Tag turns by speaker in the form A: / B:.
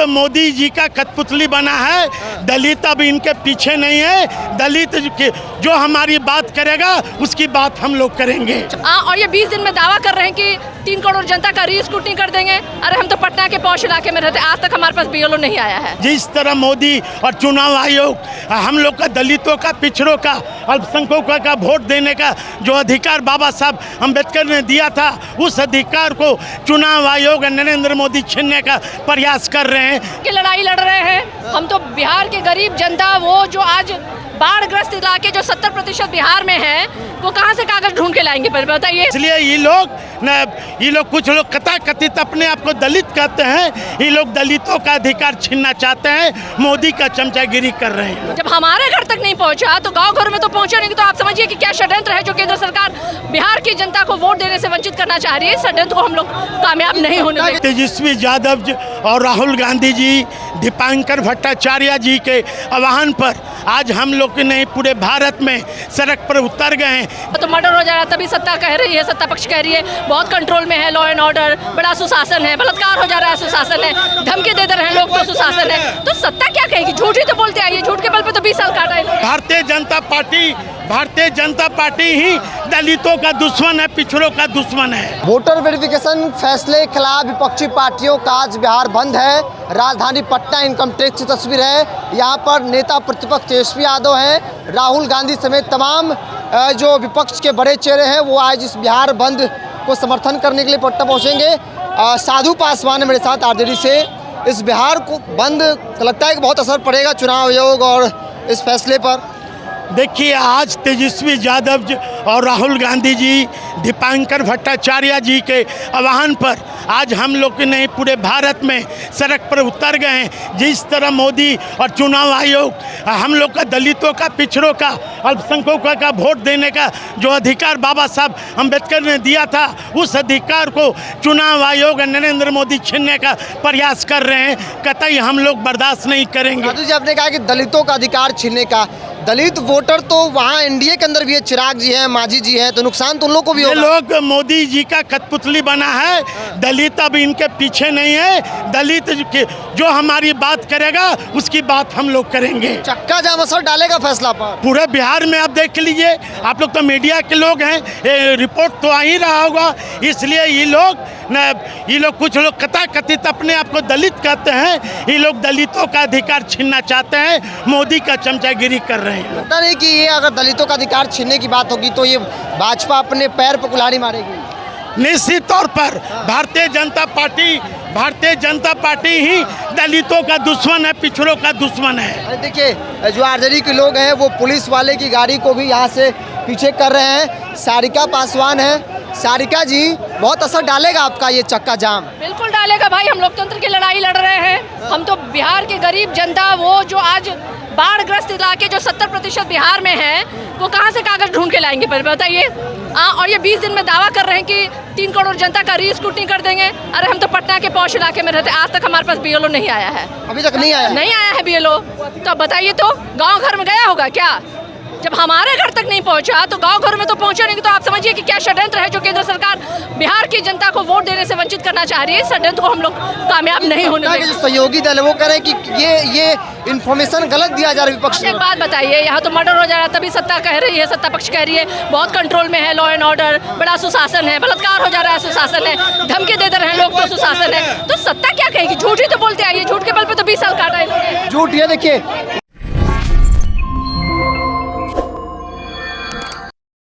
A: मोदी जी का कठपुतली बना है। दलित अब इनके पीछे नहीं है। दलित जो हमारी बात करेगा उसकी बात हम लोग करेंगे।
B: और ये 20 दिन में दावा कर रहे हैं कि 3 करोड़ जनता का री-स्क्रूटनी कर देंगे। अरे हम तो पटना के पौष इलाके में रहते, आज तक हमारे पास बीएलओ नहीं आया है।
A: जिस तरह मोदी और चुनाव आयोग हम लोग का दलितों का, पिछड़ों का, अल्पसंख्यकों का वोट देने का जो अधिकार बाबा साहब अम्बेडकर ने दिया था, उस अधिकार को चुनाव आयोग नरेंद्र मोदी छीनने का प्रयास कर रहे हैं।
B: कि लड़ाई लड़ रहे हैं हम तो बिहार के गरीब जनता, वो जो आज बाढ़ग्रस्त इलाके जो 70% बिहार में है, वो कहाँ से कागज ढूंढ के लाएंगे बताइए।
A: इसलिए ये लोग कुछ लोग कथित अपने आप को दलित कहते हैं। ये लोग दलितों का अधिकार छीनना चाहते हैं, मोदी का चमचागिरी कर रहे हैं।
B: जब हमारे घर तक नहीं पहुंचा तो गांव घर में तो पहुंचा नहीं, तो आप समझिए कि क्या षड्यंत्र है जो केंद्र सरकार बिहार की जनता को वोट देने से वंचित करना चाह रही है। इस षड्यंत्र को हम लोग कामयाब नहीं होने देंगे।
A: तेजस्वी यादव और राहुल गांधी जी, दीपांकर भट्टाचार्य जी के आह्वान पर आज हम लोग के नहीं पूरे भारत में सड़क पर उतर गए हैं।
B: तो मर्डर हो जा रहा है, तभी सत्ता कह रही है, सत्ता पक्ष कह रही है बहुत कंट्रोल में है, लॉ एंड ऑर्डर, बड़ा सुशासन है। बलात्कार हो जा रहा है, सुशासन है। धमकी दे रहे हैं लोग, तो सुशासन है। तो सत्ता क्या कहेगी? झूठ ही तो बोलते आइए, झूठ के बल पे तो 20 साल काटा है। भारतीय जनता पार्टी ही दलितों का दुश्मन है, पिछड़ों का दुश्मन है।
C: वोटर वेरिफिकेशन फैसले के खिलाफ विपक्षी पार्टियों का आज बिहार बंद है। राजधानी पटना इनकम टैक्स की तस्वीर है। यहाँ पर नेता प्रतिपक्ष तेजस्वी यादव हैं, राहुल गांधी समेत तमाम जो विपक्ष के बड़े चेहरे हैं वो आज इस बिहार बंद को समर्थन करने के लिए पटना पहुँचेंगे। साधु पासवान है मेरे साथ आरजेडी से। इस बिहार को बंद लगता है कि बहुत असर पड़ेगा चुनाव आयोग और इस फैसले पर।
A: देखिए, आज तेजस्वी यादव और राहुल गांधी जी, दीपांकर भट्टाचार्य जी के आह्वान पर आज हम लोग के नहीं पूरे भारत में सड़क पर उतर गए हैं। जिस तरह मोदी और चुनाव आयोग हम लोग का दलितों का, पिछड़ों का, अल्पसंख्यकों का वोट देने का जो अधिकार बाबा साहब अम्बेडकर ने दिया था, उस अधिकार को चुनाव आयोग नरेंद्र मोदी छीनने का प्रयास कर रहे हैं। कतई हम लोग बर्दाश्त नहीं करेंगे।
C: साधु जी, आपने कहा कि दलितों का अधिकार छीनने का, दलित वोटर तो वहाँ एनडीए के अंदर भी है, चिराग जी हैं, मांझी जी हैं, तो नुकसान तो उन लोगों को भी होगा।
A: ये लोग मोदी जी का कठपुतली बना है। दलित अब इनके पीछे नहीं है। दलित जो हमारी बात करेगा उसकी बात हम लोग करेंगे।
C: चक्का जाम असर डालेगा फैसला पर
A: पूरे बिहार में। आप देख लीजिए, आप लोग तो मीडिया के लोग हैं, रिपोर्ट तो आ ही रहा होगा। इसलिए ये लोग कुछ लोग कथित अपने आप को दलित कहते हैं। ये लोग दलितों का अधिकार छीनना चाहते हैं, मोदी का चमचागिरी कर रहे हैं।
C: लगता नहीं कि ये अगर दलितों का अधिकार छीनने की बात होगी तो ये भाजपा अपने पैर पर कुल्हाड़ी मारेगी।
A: निश्चित तौर पर भारतीय जनता पार्टी ही दलितों का दुश्मन है, पिछड़ों का दुश्मन है।
C: अरे देखिए, जो आरजेडी के लोग हैं वो पुलिस वाले की गाड़ी को भी यहाँ से पीछे कर रहे हैं। सारिका पासवान है। सारिका जी, बहुत असर डालेगा आपका ये चक्का जाम?
B: बिल्कुल डालेगा भाई। हम लोकतंत्र की लड़ाई लड़ रहे हैं। हम तो बिहार के गरीब जनता, वो जो आज बाढ़ग्रस्त इलाके जो 70% बिहार में है, वो कहाँ से कागज ढूंढ के लाएंगे बताइए। और ये 20 दिन में दावा कर रहे हैं कि 3 करोड़ जनता का री-स्क्रूटनी कर देंगे। अरे हम तो पटना के पौष इलाके में रहते, आज तक हमारे पास बीएलओ नहीं आया है।
C: अभी तक नहीं आया
B: है बीएलओ। तो बताइए, तो गाँव घर में गया होगा क्या? जब हमारे घर तक नहीं पहुंचा तो गांव घर में तो पहुंचा नहीं, तो आप समझिए कि क्या षड्यंत्र है जो केंद्र सरकार बिहार की जनता को वोट देने से वंचित करना चाह रही है। इस षड्यंत्र को हम लोग कामयाब नहीं होने देंगे।
C: जो सहयोगी दल है वो कह रहे हैं कि ये इन्फॉर्मेशन गलत दिया जा रहा है विपक्ष।
B: एक बात बताइए, यहाँ तो मर्डर हो जा रहा है, तभी सत्ता कह रही है, सत्ता पक्ष कह रही है बहुत कंट्रोल में है, लॉ एंड ऑर्डर, बड़ा सुशासन है। बलात्कार हो जा रहा है, सुशासन है। धमकी दे रहे हैं लोग, तो सुशासन है। तो सत्ता क्या कहेगी? झूठ ही तो बोलते आइए, झूठ के बल पे तो 20 साल काटा है।
C: झूठ, ये देखिए